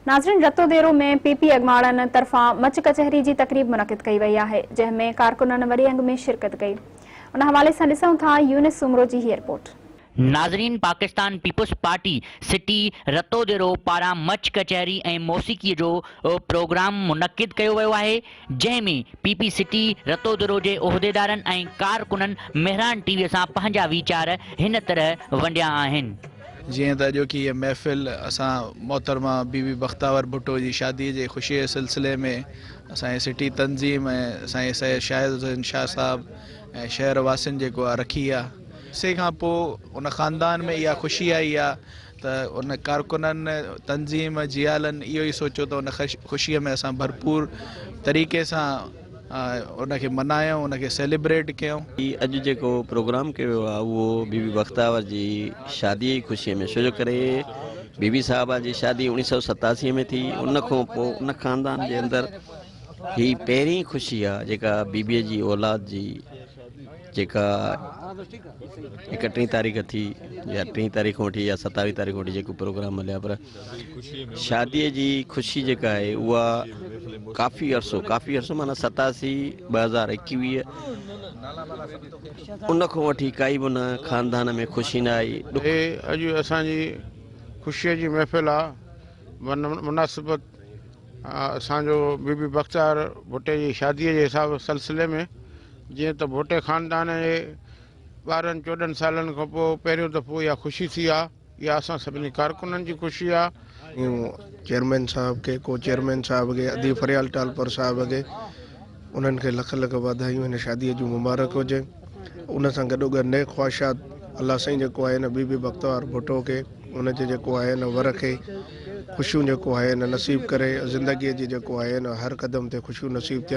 नाज़रीन, रतोदेरो में पीपी अगमाड़न तरफा मच कचहरी की तकरीब मुनक़िद कई वई है, जंहिंमें कारकुनन वॾे अंग में शिरकत कई। उन हवाले से ॾिसूं था यूनिस सुमरो की ही रिपोर्ट। नाज़रीन, पाकिस्तान पीपुल्स पार्टी सिटी रतोदेरो पारां मच कचहरी ऐं मौसीक़ी जो प्रोग्राम मुनक़िद कयो वियो आहे, जंहिंमें पीपी सिटी रतोदेरो जे उहिदेदारनि ऐं कारकुननि मेहरान टीवीअ सां पंहिंजा वीचार हिन तरह वंडिया आहिनि। जीअं त अॼु की ये महफ़िल असां मोहतरमा बीबी बख्तावर भुट्टो जी शादी जे ख़ुशी जे सिलसिले में असांजे सिटी तंज़ीम ऐं असांजे शाहिद हुसैन शाह साहब ऐं शहर वासियुनि जेको आहे रखी आहे। से खां पोइ उन ख़ानदान में इहा ख़ुशी आई आहे त उन कारकुननि तंज़ीम जियालनि इहो ई सोचियो त उन ख़ुशीअ में असां भरपूर तरीक़े सां उनखे मनायूं, उनखे सेलिब्रेट कयूं। अॼु जेको प्रोग्राम कयो वियो आहे उहो बीबी बख्तावर जी शादीअ जी ख़ुशीअ में, छो जो करे बीबी साहिबा जी शादी 1987 में थी। उन खां पोइ उन ख़ानदान जे अंदरि ही पहिरीं ख़ुशी आहे जेका बीबीअ जी औलाद जी जेका 31 तारीख़ थी या 3 तारीख़ वठी या 27 तारीख़ वठी जेको प्रोग्राम हलिया, पर शादीअ जी ख़ुशी जेका आहे उहा काफ़ी अर्सो माना 87 2021 उन खां वठी काई बि उन ख़ानदान में ख़ुशी न आई। अॼु असांजी ख़ुशीअ जी महफ़िल आहे मुनासिबत असांजो बीबी बख्तार भुट्टे जी शादीअ जे हिसाब सिलसिले में। जीअं त भुट्टे ख़ानदान जे 12-14 सालनि खां पोइ पहिरियों दफ़ो इहा ख़ुशी थी आहे। इहा असां सभिनी कारकुननि जी ख़ुशी आहे। चेयरमैन साहब के, को चेयरमैन साहब के, अदी फरियाल टालपर साहब के, उन्हनि खे लख लख वाधायूं हिन शादीअ जूं मुबारक हुजे। उन सां गॾोगॾु नए ख़्वाहिशात अलाह साईं जेको आहे न बीबी बख्तावर भुट्टो के उनजे जेको आहे न वर खे ख़ुशियूं जेको आहे न नसीब करे, ज़िंदगीअ जी जेको आहे न हर क़दम ते ख़ुशियूं नसीब थियनि।